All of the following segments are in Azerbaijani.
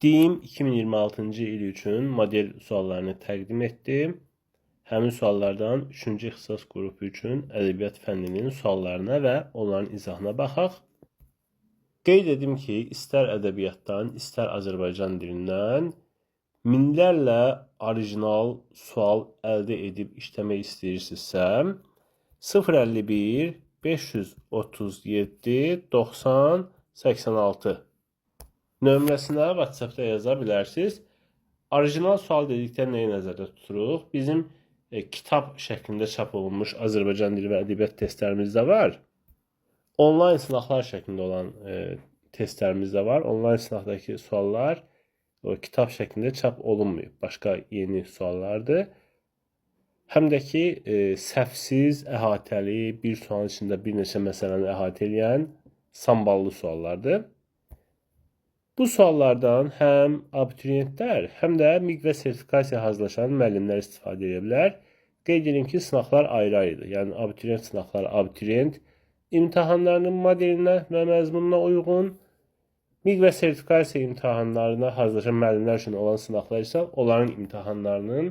DİM 2026-cı il üçün model suallarını təqdim etdim. Həmin suallardan 3-cü ixtisas qrupu üçün ədəbiyyat fənninin suallarına və onların izahına baxaq. Qeyd edim ki, istər ədəbiyyatdan, istər Azərbaycan dilindən minlərlə orijinal sual əldə edib işləmək istəyirsinizsə, 051 537 90 86 nömrəsinə WhatsApp-da yaza bilərsiniz. Orijinal sual dedikdə nəyi nəzərdə tuturuq? Bizim kitab şəklində çap olunmuş Azərbaycan dili və ədəbiyyat testlərimiz də var. Onlayn sınaqlar şəklində olan testlərimiz də var. Onlayn sınaqdakı suallar kitab şəklində çap olunmayıb. Başqa yeni suallardır. Həm də ki, səhvsiz, əhatəli, bir sualın içində bir neçə məsələni əhatə edən samballı suallardır. Bu suallardan həm abituriyentlər, həm də MİQ və sertifikasiya hazırlaşan müəllimlər istifadə edə bilər. Qeyd edim ki, sınaqlar ayrı-ayrıdır. Yəni, abituriyent sınaqları abituriyent imtahanlarının modelinə və məzmununa uyğun, MİQ və sertifikasiya imtahanlarına hazırlaşan müəllimlər üçün olan sınaqlar isə onların imtahanlarının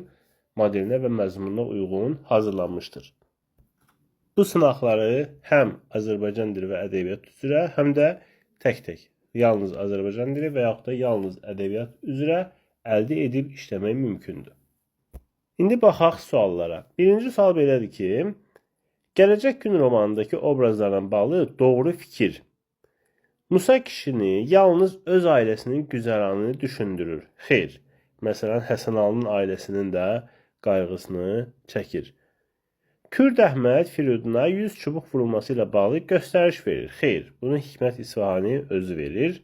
modelinə və məzmununa uyğun hazırlanmışdır. Bu sınaqları həm Azərbaycan dili və ədəbiyyat üzrə, həm də tək-tək yalnız Azərbaycan dili və yaxud da yalnız ədəbiyyat üzrə əldə edib işləmək mümkündür. İndi baxaq suallara. Birinci sual belədir ki, Gələcək gün romanındakı obrazlarla bağlı doğru fikir. Musa kişini yalnız öz ailəsinin güzəranını düşündürür. Xeyr. Məsələn, Həsənalının ailəsinin də qayğısını çəkir. Kürd Əhməd Firuduna 100 çubuq vurulması ilə bağlı göstəriş verir. Xeyr, bunu Hikmət İsfahani özü verir.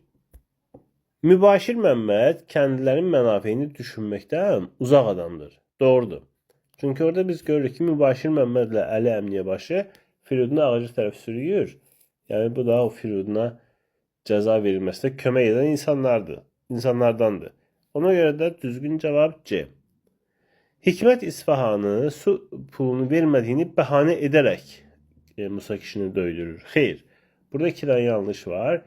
Mübaşir Məmməd kəndlilərin mənafeyini düşünməkdən uzaq adamdır. Doğrudur. Çünki orada biz görürük ki, Mübaşir Məmmədlə Əli Əmniyyəbaşı Firuduna ağacı tərəf sürüyür. Yəni, bu da o Firuduna cəza verilməsində kömək edən insanlardandır. Ona görə də düzgün cavab C. Hikmət İsfahanı su pulunu vermədiyini bəhanə edərək Musa kişini döydürür. Xeyr, burada 2 dənə yanlış var.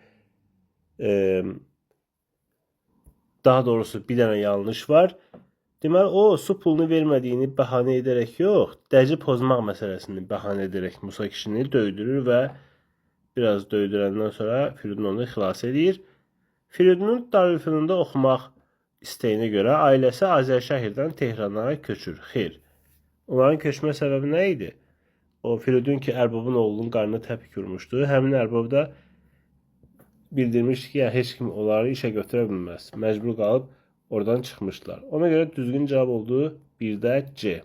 Daha doğrusu bir dənə yanlış var. Deməli, o su pulunu vermədiyini bəhanə edərək yox, dəci pozmaq məsələsini bəhanə edərək Musa kişini döydürür və biraz döydürəndən sonra Firudun onu xilas edir. Firudun Darülfünunda oxumaq istəyinə görə ailəsi Azərşəhərdən Tehrana köçür. Xeyr. Onların köçmə səbəbi nə idi? O Firudun ki, ərbabın oğlunun qarnına təpik vurmuşdu. Həmin ərbab da bildirmişdi ki, heç kim onları işə götürə bilməz. Məcbur qalıb oradan çıxmışlar. Ona görə düzgün cavab oldu 1-də C.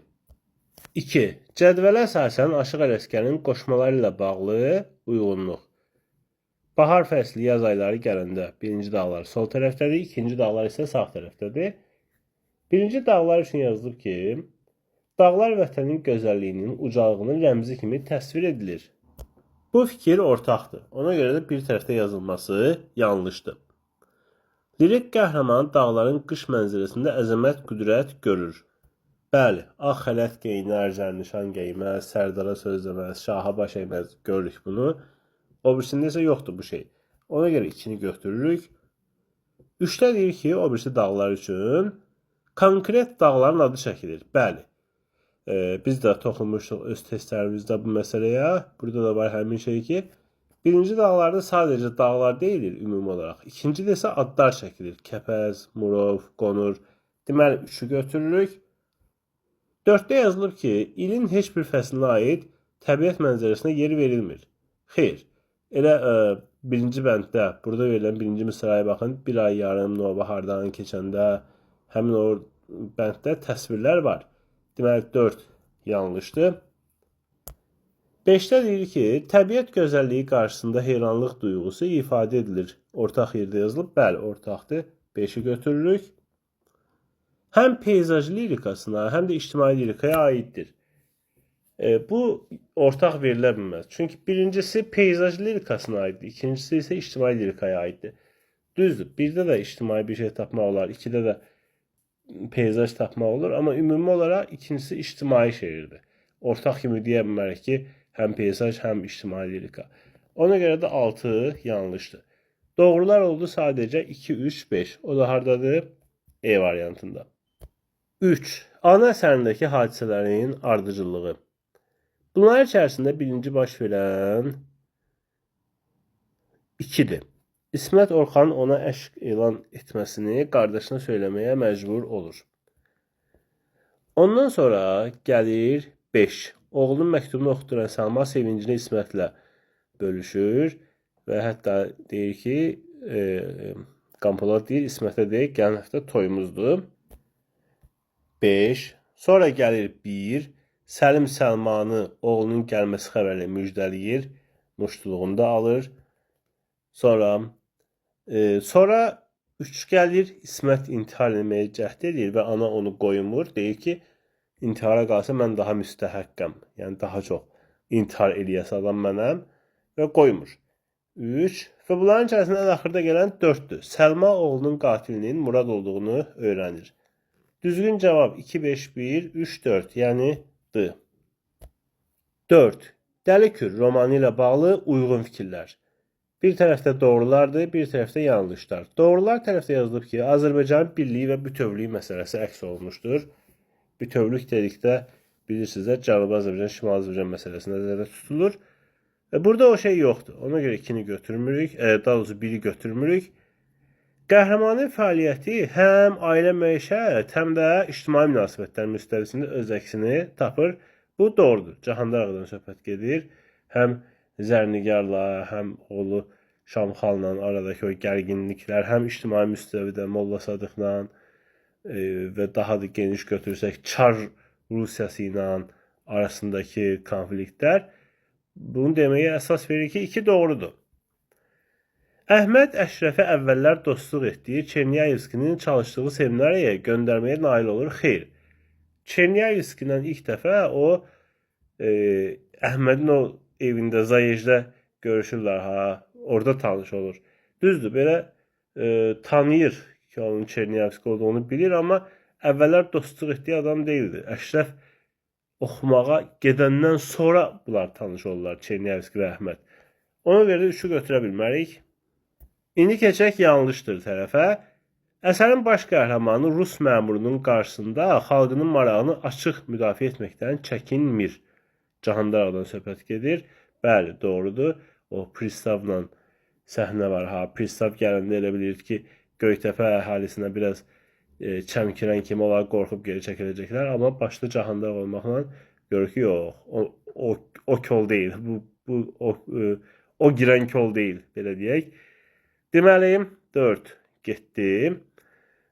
2. Cədvələ əsasən Aşıq Ələsgərin qoşmaları ilə bağlı uyğunluq. Bahar fəsli yaz ayları gələndə birinci dağlar sol tərəfdədir, ikinci dağlar isə sağ tərəfdədir. Birinci dağlar üçün yazılıb ki, dağlar vətənin gözəlliyinin ucalığının rəmzi kimi təsvir edilir. Bu fikir ortaqdır. Ona görə də bir tərəfdə yazılması yanlışdır. Lirik qəhrəman dağların qış mənzərəsində əzəmət, qüdrət görür. Bəli, ağ xələt geyinər, zərnişan geyməz, sərdara söz deməz, şaha baş əyməz, görürük bunu. O birisində isə yoxdur bu şey. Ona görə 2-ni götürürük. 3-də deyir ki, o birisi dağlar üçün konkret dağların adı çəkilir. Bəli. Biz də toxunmuşduq öz testlərimizdə bu məsələyə. Burada da var həmin şey ki, birinci dağlarda sadəcə dağlar deyilir ümumi olaraq. İkincidə isə adlar çəkilir. Kəpəz, Murov, Qonur. Deməli, 3-ü götürürük. 4-də yazılıb ki, ilin heç bir fəslinə aid təbiət mənzərəsinə yer verilmir. Xeyr. Elə birinci bənddə, burada verilən birinci misraya baxın, bir ay yarım Nobahardan keçəndə həmin o bənddə təsvirlər var. Deməli, 4 yanlışdır. 5-də deyir ki, təbiət gözəlliyi qarşısında heyranlıq duyğusu ifadə edilir. Ortaq yerdə yazılıb, bəli, ortaqdır. 5-i götürürük. Həm peyzaj lirikasına, həm də ictimai lirikaya aiddir. Bu ortaq verilə bilməz. Çünki birincisi peyzaj lirikasına aiddir, ikincisi isə ictimai lirikaya aiddir. Düzdür, birdə də ictimai bir şey tapmaq olar, 2-də də peyzaj tapmaq olur, amma ümumi olaraq ikincisi ictimai şeirdir. Ortaq kimi deyə bilmərik ki, həm peyzaj, həm ictimai lirika. Ona görə də 6 yanlışdır. Doğrular oldu sadece 2, 3, 5. O da hardadır? E variantında. 3. Ana əsərindəki hadisələrin ardıcıllığı. Bunlar içərisində birinci baş verən 2'dir. İsmet Orxan ona eşq elan etməsini qardaşına söyləməyə məcbur olur. Ondan sonra gəlir 5. Oğlunun məktubunu oxuduran Səlma sevincini İsmətlə bölüşür və hətta deyir ki, Qampolad deyir, İsmətə deyir, gələn həftə toyumuzdur. 5. Sonra gəlir 1. Səlim Səlmanı oğlunun gəlməsi xəbəri müjdələyir, muştuluğunda alır. Sonra 3 gəlir, İsmət intihar etməyə cəhd edir və ana onu qoymur. Deyir ki, intihara qalsa mən daha müstəhəqqəm. Yəni daha çox intihar eləyəsə adam mənəm və qoymur. 3 və bunların içərisində ən axırda gələn 4'dür. Səlma oğlunun qatilinin Murad olduğunu öyrənir. Düzgün cavab 2, 5, 1, 3, 4 yəni D. 4. Dəli Kür romanı ilə bağlı uyğun fikirlər. Bir tərəfdə doğrulardır, bir tərəfdə yanlışlar. Doğrular tərəfdə yazılıb ki, Azərbaycanın birliyi və bütövlüyü məsələsi əks olunmuşdur. Bütövlük dedikdə bilirsiniz də Cənubi Azərbaycan, Şimali Azərbaycan məsələsi nəzərdə tutulur. Burada o şey yoxdur. Ona görə 2'ni götürmürük, daha doğrusu 1'i götürmürük. Qəhrəmanın fəaliyyəti həm ailə məişət, həm də ictimai münasibətlər müstəvisində öz əksini tapır. Bu doğrudur. Cahandar ağadan söhbət gedir. Həm Zərnigarla, həm oğlu Şamxal'la aradakı o gərginliklər, həm ictimai müstəvidə Molla Sadıqla və daha da geniş götürsək Çar Rusiyası ilə arasındakı konfliktlər bunu deməyə əsas verir ki, 2 doğrudur. Əhməd Əşrəfə əvvəllər dostluq etdiyi Çernyayevskinin çalışdığı seminariyaya göndərməyə nail olur. Xeyr. Çernyayevskilə ilk dəfə o Əhmədin o evində, Zayejdə görüşürlər, orada tanış olur. Düzdür, belə tanıyır ki, onun Çernyayevski olduğunu bilir, amma əvvəllər dostluq etdiyi adam deyildi. Əşrəf oxumağa gedəndən sonra bunlar tanış olurlar, Çernyayevski və Əhməd. Ona görə də 3'ü götürə bilmərik. İndi keçək yanlışdır tərəfə. Əsərin baş qəhrəmanı Rus məmurunun qarşısında xalqının marağını açıq müdafiə etməkdən çəkinmir. Cahandar ağadan söhbət gedir. Bəli, doğrudur. O pristavla səhnə var. Pristav gələndə elə bilir ki, Göytəpə əhalisinə biraz çəmkirən kimi onlar qorxub geri çəkiləcəklər. Amma başda Cahandar olmaqla görür ki, yox, o kol deyil. O girən kol deyil, belə deyək. Deməli, 4 getdi.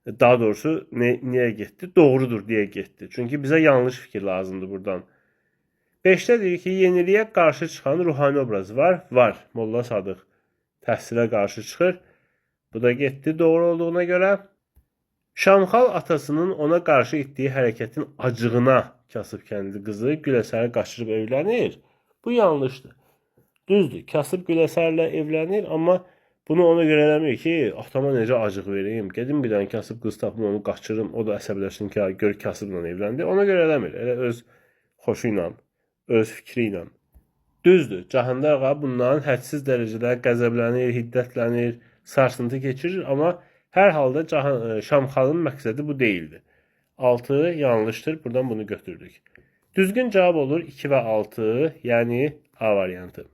Daha doğrusu niyə getdi? Doğrudur deyə getdi. Çünki bizə yanlış fikir lazımdır buradan. 5'te deyir ki, yeniliyə qarşı çıxan ruhani obraz var. Var. Molla Sadıq təhsilə qarşı çıxır. Bu da getdi doğru olduğuna görə. Şamxal atasının ona qarşı etdiyi hərəkətin acığına kasıb kəndli qızı Güləsəri qaçırıb evlənir. Bu yanlışdır. Düzdür, kasıb Güləsərlə evlənir, amma bunu ona görə eləmir ki, atama necə acıq vereyim, gedim bir dənə kasıb qız tapım, onu qaçırım, o da əsəbləşsin ki, gör kasıbla evləndi. Ona görə eləmir, elə öz xoşu ilə, öz fikri ilə. Düzdür, Cahandar ağa bundan hədsiz dərəcədə qəzəblənir, hiddətlənir, sarsıntı keçirir, amma hər halda Şamxalın məqsədi bu deyildi. 6 yanlışdır, buradan bunu götürdük. Düzgün cavab olur 2 və 6, yəni A variantı.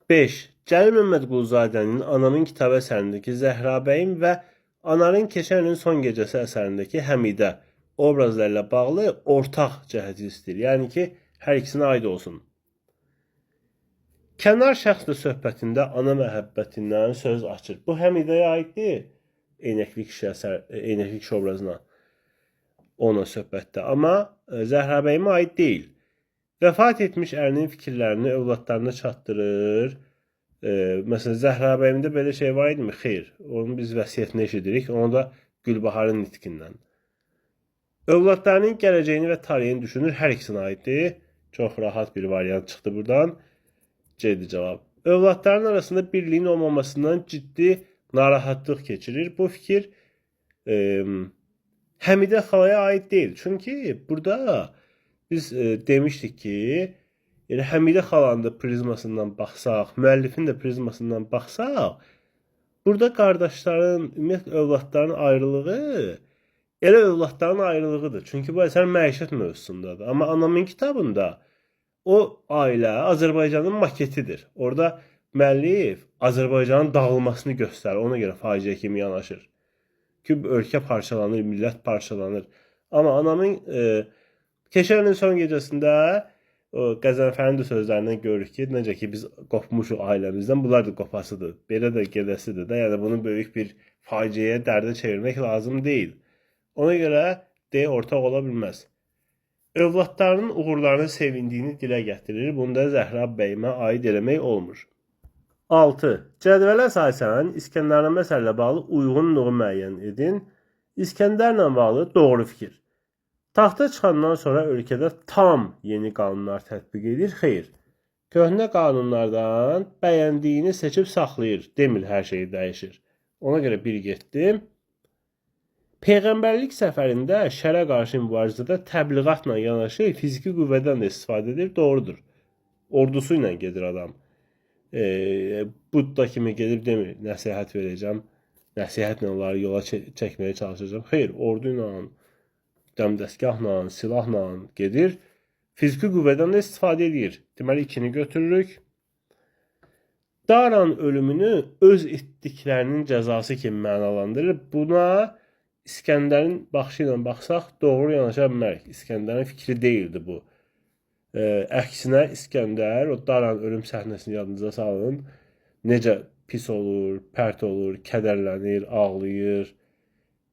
5. Cəlil Məmmədquluzadənin Anamın kitabı əsərindəki Zəhrabəyin və Anarın keçən ilin son gecəsi əsərindəki Həmidə obrazlarla bağlı ortaq cəhəti istəyir. Yəni ki, hər ikisinə aid olsun. Kənar şəxslə söhbətində ana məhəbbətindən söz açır. Bu Həmidəyə aiddir, eynəkli kişi obrazına, ona söhbətdə. Amma Zəhrabəyimə aid deyil. Vəfat etmiş ərinin fikirlərini övladlarına çatdırır. Məsələn, Zəhrabəyimdə belə şey var idimi? Xeyr. Onun biz vəsiyyətini eşidirik. Onu da Gülbaharın nitqindən. Övladlarının gələcəyini və tarixini düşünür. Hər ikisinə aiddir. Çox rahat bir variant çıxdı buradan. C-dir cavab. Övladların arasında birliyin olmamasından ciddi narahatlıq keçirir. Bu fikir Həmidə xalaya aid deyil. Çünki burada biz demişdik ki, Həmidə xalanın da prizmasından baxsaq, müəllifin də prizmasından baxsaq, Burada qardaşların, ümumiyyətlə övladların ayrılığı elə övladların ayrılığıdır. Çünki bu əsər məişət mövzusundadır. Amma anamın kitabında o ailə Azərbaycanın maketidir. Orada müəllif Azərbaycanın dağılmasını göstərir. Ona görə faciə kimi yanaşır. Ki ölkə parçalanır, millət parçalanır. Amma anamın Keçən ilin son gecəsində o Qəzənfərin də sözlərindən görürük ki, necə ki biz qopmuşuq ailəmizdən, bunlar da qopasıdır. Belə də gedəsidir də. Yəni bunu böyük bir faciəyə, dərdə çevirmək lazım deyil. Ona görə ortaq ola bilməz. Övladlarının uğurlarını sevindiyini dilə gətirir. Bunda Zəhra bəyimə aid eləmək olmur. 6. Cədvələ əsasən İskəndərnamə əsərlə bağlı uyğunluğu müəyyən edin. İskəndərlə bağlı doğru fikir. Taxta çıxandan sonra ölkədə tam yeni qanunlar tətbiq edir. Xeyr. Köhnə qanunlardan bəyəndiyini seçib saxlayır. Demir hər şey dəyişir. Ona görə bir getdim. Peyğəmbərlik səfərində şərə qarşı mübarizədə təbliğatla yanaşı fiziki qüvvədən də istifadə edir. Doğrudur. Ordusu ilə gedir adam. Budda kimi gedib demir, nəsihət verəcəm. Nəsihətlə onları yola çəkməyə çalışacağım. Xeyr, ordu ilə, dəmdəstgahla, silahla gedir. Fiziki qüvvədən də istifadə edir. Deməli, 2-ni götürürük. Daran ölümünü öz etdiklərinin cəzası kimi mənalandırır. Buna İskəndərin baxışı ilə baxsaq, doğru yanaşa bilmərik. İskəndərin fikri deyildi bu. Əksinə İskəndər, o Daran ölüm səhnəsini yadınıza salın. Necə pis olur, pərt olur, kədərlənir, ağlayır,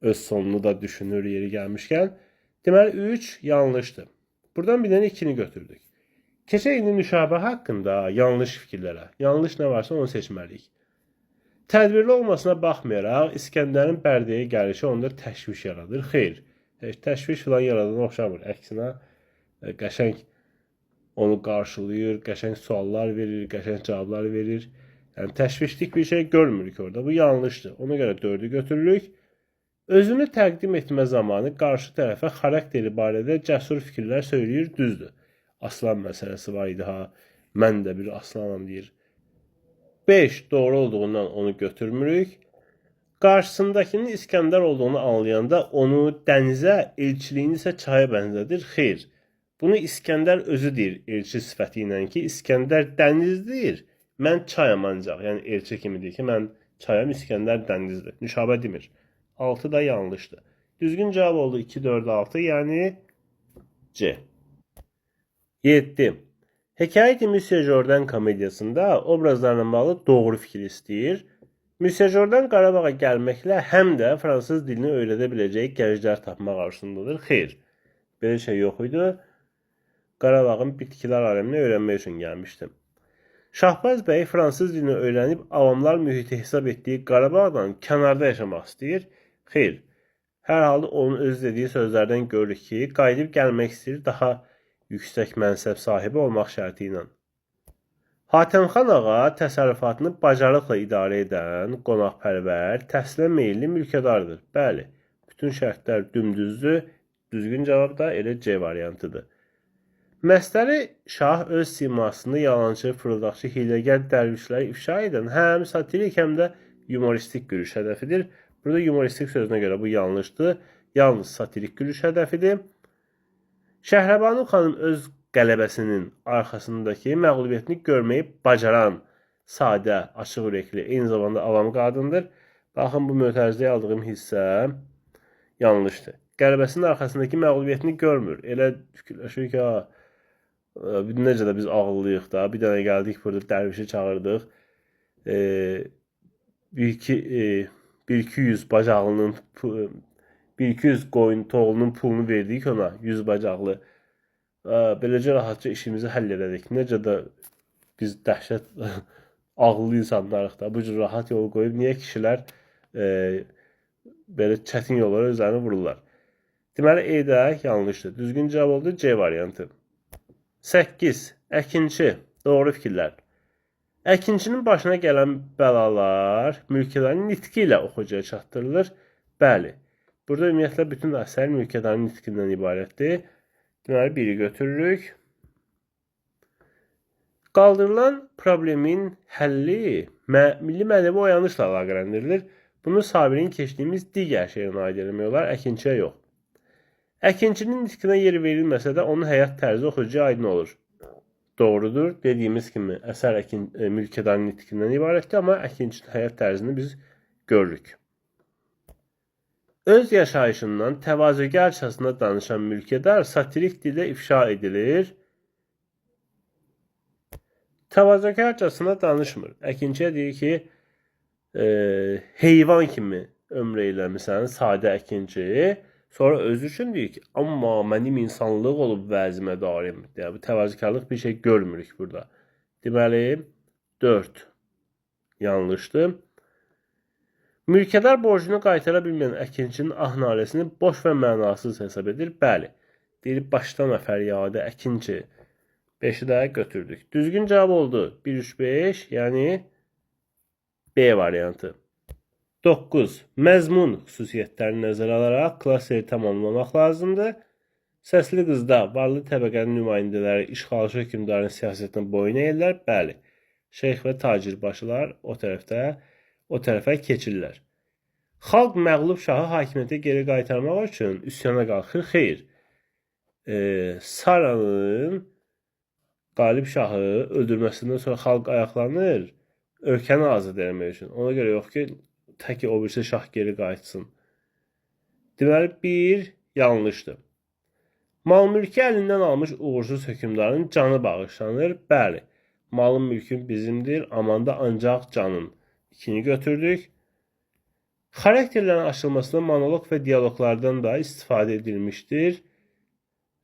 öz sonunu da düşünür yeri gəlmişkən. Deməli, 3 yanlışdır. Buradan bir dənə 2-ni götürdük. Keçən ilin nüşabə haqqında yanlış fikirlərə, yanlış nə varsa onu seçməliyik. Tədbirli olmasına baxmayaraq, İskəndərin Bərdəyə gəlişi onda təşviş yaradır. Xeyr, təşviş filan yaradığına oxşamır. Əksinə, qəşəng onu qarşılayır, qəşəng suallar verir, qəşəng cavablar verir. Yəni, təşvişlik bir şey görmürük orada. Bu yanlışdır. Ona görə 4-ü götürürük. Özünü təqdim etmə zamanı qarşı tərəfə xarakteri barədə cəsur fikirlər söyləyir, düzdür. Aslan məsələsi var idi ha. Mən də bir aslanam deyir. 5 doğru olduğundan onu götürmürük. Qarşısındakının İskəndər olduğunu anlayanda onu dənizə, elçiliyini isə çaya bənzədir. Xeyr. Bunu İskəndər özü deyir elçi sifəti ilə ki, İskəndər dənizdir, mən çayam ancaq. Yəni elçi kimi deyir ki, mən çayam, İskəndər dənizdir. Nüşabə demir. 6 da yanlışdır. Düzgün cavab oldu 2, 4, 6, yəni C. 7. Hekayət-i Monsieur Jordan komediyasında obrazlarla bağlı doğru fikir istəyir. Monsieur Jordan Qarabağa gəlməklə həm də fransız dilini öyrədə biləcəyi gənclər tapmaq arzusundadır. Xeyr, belə şey yox idi. Qarabağın bitkilər aləmini öyrənmək üçün gəlmişdim. Şahbaz bəy fransız dilini öyrənib avamlar mühiti hesab etdiyi Qarabağdan kənarda yaşamaq istəyir. Xeyr, hər halda onun öz dediyi sözlərdən görürük ki, qayıdıb gəlmək istəyir daha yüksək mənsəb sahibi olmaq şərti ilə. Hatəmxan ağa təsərrüfatını bacarıqla idarə edən, qonaqpərvər, təhsilə meyilli mülkədardır. Bəli, bütün şərtlər dümdüzdür. Düzgün cavab da elə C variantıdır. Məsləri şah öz simasını yalançı, fırıldaqçı, hiləgər dərvişləri ifşa edən həm satirik, həm də yumoristik gülüş hədəfidir. Burada yumoristik sözünə görə bu yanlışdır. Yalnız satirik gülüş hədəfidir. Şəhrəbanu xanım öz qələbəsinin arxasındakı məğlubiyyətini görməyi bacaran, sadə, açıq ürəkli, eyni zamanda avam qadındır. Baxın, bu mötərizəyə aldığım hissə yanlışdır. Qələbəsinin arxasındakı məğlubiyyətini görmür. Elə fikirləşir ki, necə də biz ağıllıyıq da, bir dənə gəldik burada dərvişi çağırdıq. 1-200 bacaqlının 1-200 qoyun toğlunun pulunu verdik ona, 100 bacaqlı. Beləcə rahatca işimizi həll edədik. Necə də biz dəhşət ağıllı insanlarıq da. Bu cür rahat yol qoyub, niyə kişilər belə çətin yollara özlərini vururlar? Deməli, E də yanlışdır. Düzgün cavab oldu C variantı. 8. Əkinçi. Doğru fikirlər. Əkinçinin başına gələn bəlalar mülkədarın nitqi ilə oxucuya çatdırılır. Bəli. Burada ümumiyyətlə bütün əsər mülkədarın nitqindən ibarətdir. Deməli, 1-i götürürük. Qaldırılan problemin həlli milli mənəvi oyanışla əlaqələndirilir. Bunu Sabirin keçdiyimiz digər şeirinə aid eləmək olar, Əkinçiyə yox. Əkinçinin nitqinə yer verilməsə də onun həyat tərzi oxucuya aydın olur. Doğrudur. Dediyimiz kimi əsər mülkədarın nitqindən ibarətdir, amma Əkinçinin həyat tərzini biz görürük. Öz yaşayışından təvazökərcasına danışan mülkədar satirik dildə ifşa edilir. Təvazökərcasına danışmır. Əkinçiyə deyir ki, heyvan kimi ömr eyləmisən, sadə əkinçi. Sonra özü üçün deyir ki, amma mənim insanlıq olub vəzimə darim. Bu təvazökarlıq bir şey görmürük burada. Deməli, 4 yanlışdır. Mülkədar borcunu qaytara bilməyən əkinçinin ah-narəsini boş və mənasız hesab edir. Bəli, deyir, başdan fəryadə əkinçi. 5'i də götürdük. Düzgün cavab oldu. 1, 3, 5, yəni B variantı. 9. Məzmun xüsusiyyətlərini nəzərə alaraq klasseri tamamlamaq lazımdır. Səsli qızda varlı təbəqənin nümayəndələri işğalçı hökmdarın siyasətinə boyun əyirlər. Bəli, şeyx və tacirbaşılar o tərəfə keçirlər. Xalq məğlub şahı hakimiyyətə geri qaytarmaq üçün üsyana qalxır. Xeyr. Saranın qalib şahı öldürməsindən sonra xalq ayaqlanır, ölkəni azad etmək üçün. Ona görə yox ki, tək o birisi şah geri qayıtsın. Deməli, 1 yanlışdır. Mal-mülki əlindən almış uğursuz hökmdarın canı bağışlanır. Bəli, malın mülkün bizimdir, amanda ancaq canın. 2'ni götürdük. Xarakterlərin açılmasında monoloq və diyaloglardan da istifadə edilmişdir.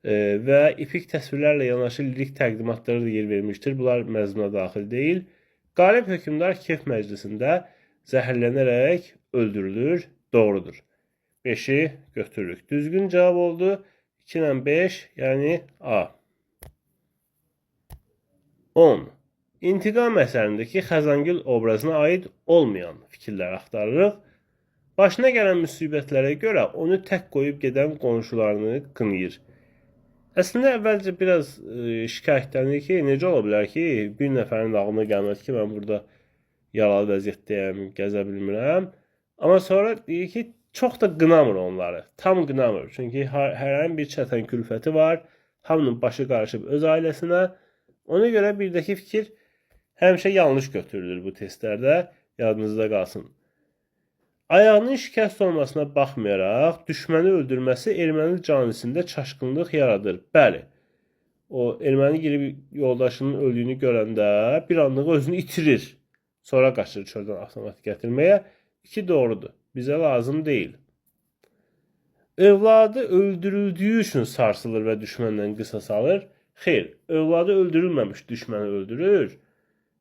Və epik təsvirlərlə yanaşı lirik təqdimatlara da yer vermişdir. Bunlar məzmuna daxil deyil. Qalib hökmdar kef məclisində zəhərlənərək öldürülür. Doğrudur. 5'i götürürük. Düzgün cavab oldu. 2 ilə 5, yəni A. 10. İntiqam əsərindəki Xəzangül obrazına aid olmayan fikirlər axtarırıq. Başına gələn müsibətlərə görə onu tək qoyub gedən qonşularını qınayır. Əslində əvvəlcə biraz şikayətlənir ki, necə ola bilər ki, bir nəfərin ağlına gəlməz ki, mən burada yaralı vəziyyətdəyəm, gəzə bilmirəm. Amma sonra deyir ki, çox da qınamır onları, tam qınamır. Çünki hər bir çətin külfəti var, hamının başı qarışıb öz ailəsinə. Ona görə birdəki fikir həmişə yanlış götürülür bu testlərdə, yadınızda qalsın. Ayağının şikəst olmasına baxmayaraq, düşməni öldürməsi erməni canisində çaşqınlıq yaradır. Bəli, o erməni girib yoldaşının öldüyünü görəndə bir anlıq özünü itirir. Sonra qaçır çöldən avtomatik gətirməyə. 2 doğrudur. Bizə lazım deyil. Övladı öldürüldüyü üçün sarsılır və düşməndən qisas alır. Xeyr, övladı öldürülməmiş düşməni öldürür.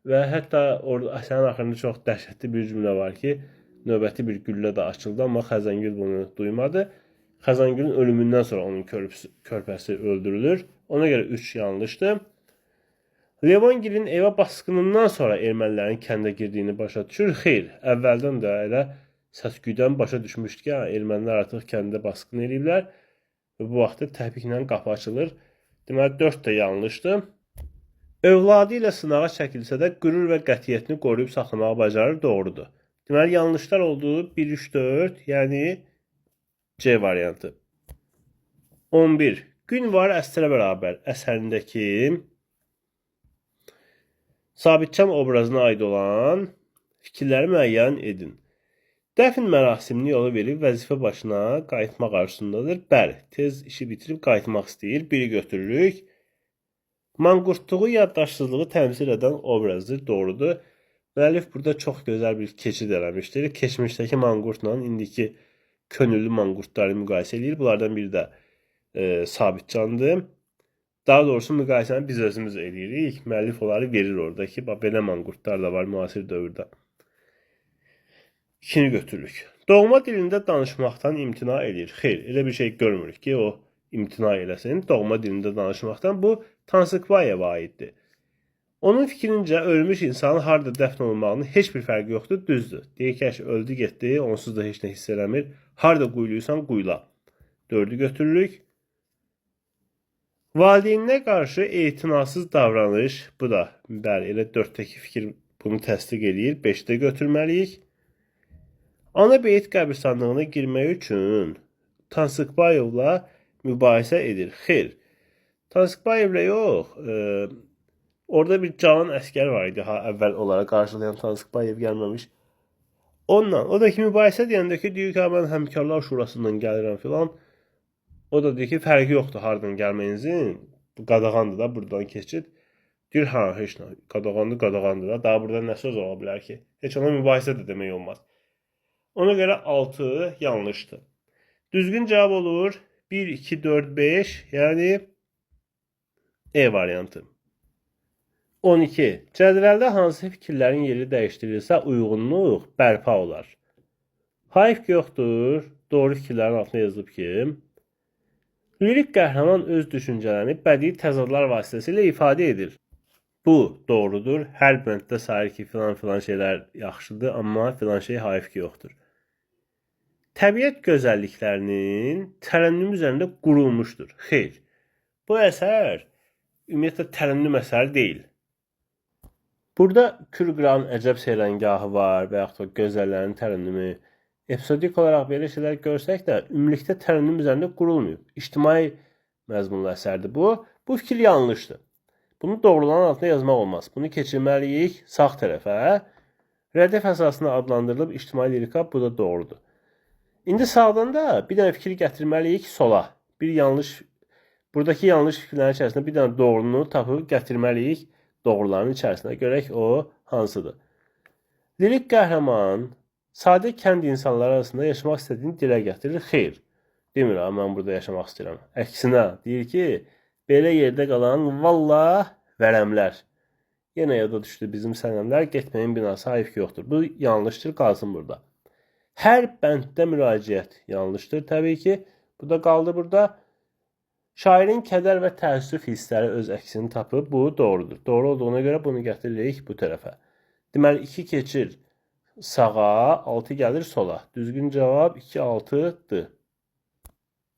Və hətta orada əsərin axırında çox dəhşətli bir cümlə var ki, növbəti bir güllə də açıldı, amma Xəzangül bunu duymadı. Xəzangülün ölümündən sonra onun körpəsi öldürülür. Ona görə 3 yanlışdır. Levongilin evə basqınından sonra ermənilərin kəndə girdiyini başa düşür. Xeyr, əvvəldən də elə səsküydən başa düşmüşdü ki, ermənilər artıq kəndə basqın ediblər. Və bu vaxtda təpiklə qapı açılır. Deməli, 4 də yanlışdır. Övladı ilə sınağa çəkilsə də qürur və qətiyyətini qoruyub saxlamağı bacarır. Doğrudur. Deməli, yanlışlar olduğu 1, 3, 4, yəni C variantı. 11. Gün var əsrə bərabər əsərindəki Sabitcan obrazına aid olan fikirləri müəyyən edin. Dəfn mərasimini yolu verib vəzifə başına qayıtmaq arzusundadır. Bəli, tez işi bitirib qayıtmaq istəyir. 1'i götürürük. Manqurtluğu, yaddaşsızlığı təmsil edən obrazdır. Doğrudur. Müəllif burada çox gözəl bir keçid eləmişdir. Keçmişdəki manqurtla indiki könüllü manqurtları müqayisə edir. Bunlardan biri də Sabitcandır. Daha doğrusu müqayisəni biz özümüz edirik. Müəllif onları verir orada ki, belə manqurtlar da var müasir dövrdə. 2'ni götürürük. Doğma dilində danışmaqdan imtina edir. Xeyr, elə bir şey görmürük ki, o imtina eləsin. Doğma dilində danışmaqdan bu Tansikvayeva aiddir. Onun fikrincə ölmüş insanın harada dəfn olunmağının heç bir fərqi yoxdur, düzdür. Deyir ki, öldü getdi, onsuz da heç nə hiss eləmir. Harada quyuluysan, quyula. 4'ü götürürük. Valideynə qarşı etinasız davranış, bu da bəli, elə 4-dəki fikir bunu təsdiq eləyir. 5-də götürməliyik. Ana beyit qəbirstanlığına girmək üçün Tansıkbayevlə mübahisə edir. Xeyr, Tansıkbayevlə yox, orada bir cavan əskər var idi, əvvəl olaraq qarşılayan Tansıkbayev gəlməmiş. Onunla, o da ki mübahisə deyəndə ki, deyir ki, mən Həmkarlar Şurasından gəlirəm filan. O da deyir ki, fərqi yoxdur hardan gəlməyinizin. Bu qadağandır da, buradan keçid. Deyir, hə, heç nə. Qadağandır da. Daha burada nə söz ola bilər ki? Heç ona mübahisə də demək olmaz. Ona görə 6 yanlışdır. Düzgün cavab olur 1, 2, 4, 5. Yəni E variantı. 12. Cədvəldə hansı fikirlərin yeri dəyişdirilsə uyğunluq bərpa olar? Hayf yoxdur. Doğru fikirlərin altına yazılıb ki, lirik qəhrəman öz düşüncələrini bədii təzadlar vasitəsilə ifadə edir. Bu doğrudur. Hər bənddə sayır ki, filan şeylər yaxşıdır, amma filan şey hayf yoxdur. Təbiət gözəlliklərinin tərənnüm üzərində qurulmuşdur. Xeyr. Bu əsər ümumiyyətlə tərənnüm əsəri deyil. Burada Kürqıranın əcəb seyrəngahı var və yaxud da gözəllərin tərənnümü. Episodik olaraq belə şeylər görsək də, ümumilikdə tərənnüm üzərində qurulmuyub. İctimai məzmunlu əsərdir bu. Bu fikir yanlışdır. Bunu doğruların altına yazmaq olmaz. Bunu keçirməliyik sağ tərəfə. Rədif əsasına adlandırılıb ictimai lirika, bu da doğrudur. İndi sağdan da bir dənə fikir gətirməliyik sola. Buradakı yanlış fikirlərin içərisində bir dənə doğrunu tapıb gətirməliyik doğruların içərisinə. Görək o hansıdır. Lirik qəhrəman sadə kənd insanları arasında yaşamaq istədiyini dilə gətirir. Xeyr, demir, mən burada yaşamaq istəyirəm. Əksinə, deyir ki, belə yerdə qalan vallah vərəmlər. Yenə yada düşdü bizim sənəmlər, getməyin binası hayf yoxdur. Bu yanlışdır, qalsın burada. Hər bənddə müraciət yanlışdır, təbii ki. Bu da qaldı burada. Şairin kədər və təəssüf hissləri öz əksini tapıb, bu doğrudur. Doğru olduğuna görə bunu gətiririk bu tərəfə. Deməli, 2 keçir sağa, 6 gəlir sola. Düzgün cavab 2, 6'dır.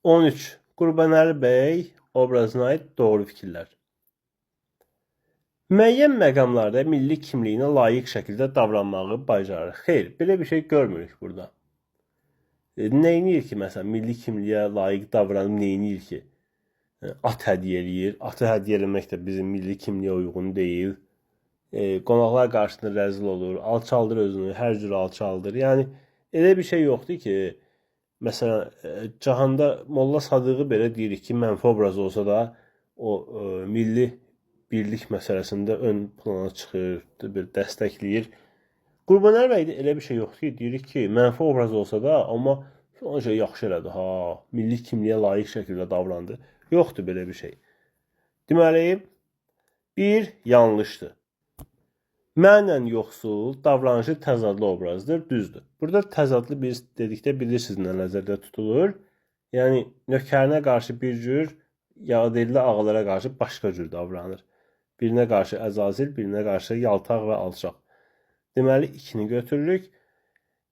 13. Qurbanəli bəy obrazına aid doğru fikirlər. Müəyyən məqamlarda milli kimliyinə layiq şəkildə davranmağı bacarır. Xeyr, belə bir şey görmürük burada. Neyniyir ki, məsələn, milli kimliyə layiq davranıb neyniyir ki? At hədiyyə eləyir. Atı hədiyyə eləmək də bizim milli kimliyə uyğun deyil. Qonaqlar qarşısında rəzil olur, alçaldır özünü, hər cür alçaldır. Yəni, elə bir şey yoxdur ki, məsələn, cahanda Molla Sadığı belə deyirik ki, mənfi obraz olsa da, o milli birlik məsələsində ön plana çıxır, bir dəstəkləyir. Qurbanəli bəydə elə bir şey yoxdur ki, deyirik ki, mənfi obraz olsa da, amma filan şey yaxşı elədi, milli kimliyə layiq şəkildə davrandı. Yoxdur belə bir şey. Deməli, 1 yanlışdır. Mənən yoxsul, davranışı təzadlı obrazdır, düzdür. Burada təzadlı biz dedikdə bilirsiniz nə nəzərdə tutulur. Yəni, nökərinə qarşı bir cür, yadelli ağalara qarşı başqa cür davranır. Birinə qarşı əzazil, birinə qarşı yaltaq və alçaq. Deməli, 2-ni götürürük.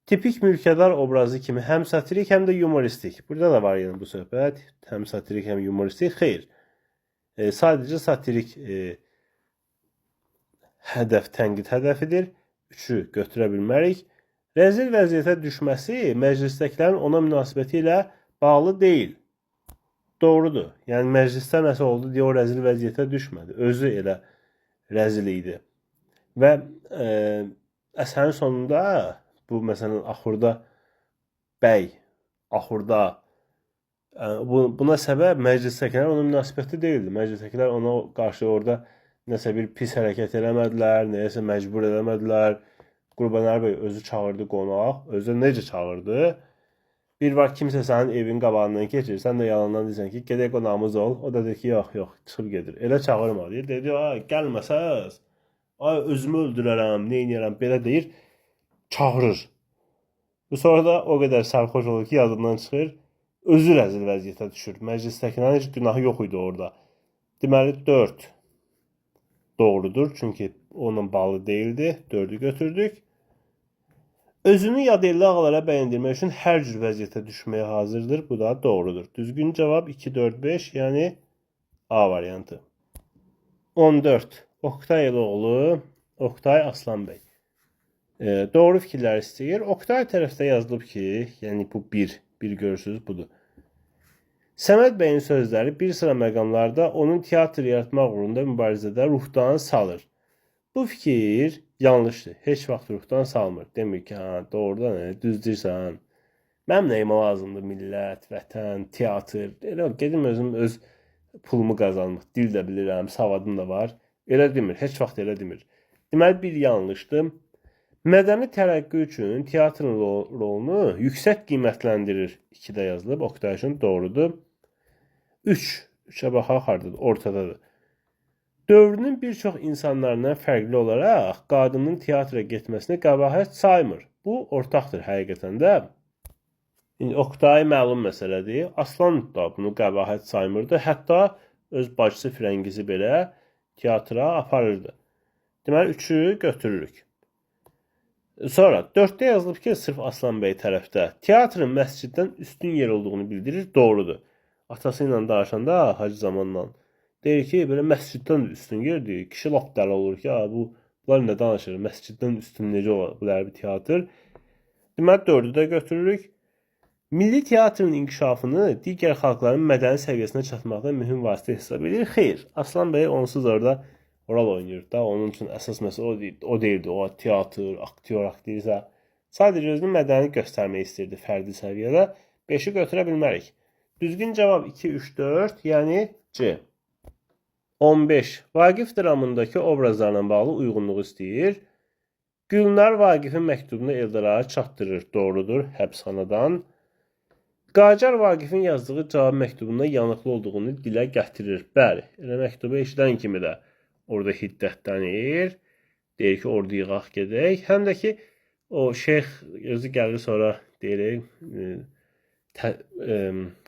Tipik mülkədar obrazı kimi həm satirik, həm də yumoristik. Burada da var yəni bu söhbət. Həm satirik, həm yumoristik. Xeyr. Sadəcə satirik hədəf tənqid hədəfidir. 3-ü götürə bilmərik. Rəzil vəziyyətə düşməsi məclisdəkilərin ona münasibəti ilə bağlı deyil. Doğrudur. Yəni məclisdə nəsə oldu deyə o rəzil vəziyyətə düşmədi. Özü elə rəzil idi. Və əsərin sonunda bu məsələn axurda bəy, axurda buna səbəb məclisdəkilər ona münasibəti deyildi. Məclisdəkilər ona qarşı orada nəsə bir pis hərəkət eləmədilər, nəyəsə məcbur eləmədilər. Qurbanəli bəy özü çağırdı qonaq. Özü necə çağırdı? Bir var kimsə sənin evin qabağından keçir, sən də yalandan deyirsən ki, gedək qonağımız ol. O da deyir ki, yox, çıxıb gedir. Elə çağırma deyir. Dedi, gəlməsəz, özümü öldürərəm, neyniyərəm, belə deyir. Çağırır. Sonra da o qədər sərxoş olur ki, yadından çıxır. Özü rəzil vəziyyətə düşür. Məclisdəkilərin heç günahı yox idi orada. Deməli, 4 doğrudur. Çünki onunla bağlı deyildi. 4'ü götürdük. Özünü yadelli ağalara bəyəndirmək üçün hər cür vəziyyətə düşməyə hazırdır. Bu da doğrudur. Düzgün cavab 2, 4, 5, yəni A variantı. 14. Oktay Eloğlu, Oktay Aslanbey. Doğru fikirlər istəyir. Oktay tərəfdə yazılıb ki, yəni bu bir görürsünüz budur. Səməd bəyin sözləri bir sıra məqamlarda onun teatr yaratmaq uğrunda mübarizədə ruhdan salır. Bu fikir yanlışdır. Heç vaxt ruhdan salmır. Demir ki, doğrudan düz deyirsən. Mənim nəyimə lazımdır millət, vətən, teatr. Elə gedim özüm öz pulumu qazanmaq. Dil də bilirəm, savadım da var. Elə demir. Heç vaxt elə demir. Deməli bir yanlışdır. Mədəni tərəqqi üçün teatrın rolunu yüksək qiymətləndirir. 2-də yazılıb. Oktay üçün doğrudur. 3. 3'ə baxaq hardadır? Ortadadır. Dövrünün bir çox insanlarından fərqli olaraq qadının teatra getməsini qəbahət saymır. Bu ortaqdır həqiqətən də. Oktay məlum məsələdir. Aslan da bunu qəbahət saymırdı. Hətta öz bacısı Firəngizi belə teatra aparırdı. Deməli 3'ü götürürük. Sonra 4'te yazılıb ki, sırf Aslan bəy tərəfdə teatrın məsciddən üstün yer olduğunu bildirir. Doğrudur. Atası ilə danışanda Hacı Zamanla deyir ki, belə məsciddən üstün yerdir. Kişi lap dəli olur ki, bunlar nə danışır? Məsciddən üstün necə olar? Bunlar bir teatr. Deməli 4'ü də götürürük. Milli teatrın inkişafını digər xalqların mədəni səviyyəsinə çatmaqda mühüm vasitə hesab edir. Xeyr, Aslan bəy onsuz orada rol oynayır da. Onun üçün əsas məsələ o deyildi. O teatr, aktyor, aktrisa. Sadəcə özünü mədəni göstərmək istirdi fərdi səviyyədə. 5'i götürə bilmərik. Düzgün cavab 2, 3, 4, yəni C. 15. Vaqif dramındakı obrazlarla bağlı uyğunluq istəyir. Gülnar Vaqifin məktubunu Eldara çatdırır. Doğrudur, həbsxanadan. Qacar Vaqifin yazdığı cavab məktubunda yanıqlı olduğunu dilə gətirir. Bəli, elə məktubu eşidən kimi də orada hiddətlənir. Deyir ki, orada yığaq gedək. Həm də ki, o şeyx özü gəlir sonra deyir,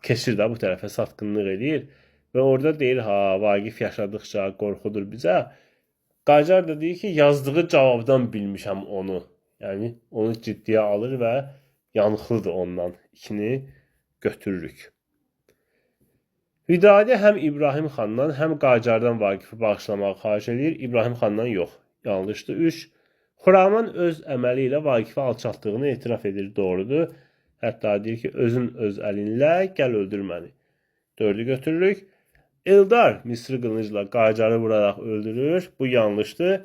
keçir də bu tərəfə satqınlıq edir. Və orada deyir, Vaqif yaşadıqca qorxudur bizə. Qacar da deyir ki, yazdığı cavabdan bilmişəm onu. Yəni, onu ciddiyə alır və yanıqlıdır ondan. 2'ni götürürük. Vidadi həm İbrahim xandan, həm Qacardan Vaqifi bağışlamağı xahiş edir. İbrahim xandan yox. Yanlışdır. 3. Xuraman öz əməli ilə Vaqifi alçaltdığını etiraf edir. Doğrudur. Hətta deyir ki, özün öz əlinlə gəl öldür məni. 4'ü götürürük. Eldar Misri qılıncla Qacarı vuraraq öldürür. Bu yanlışdır.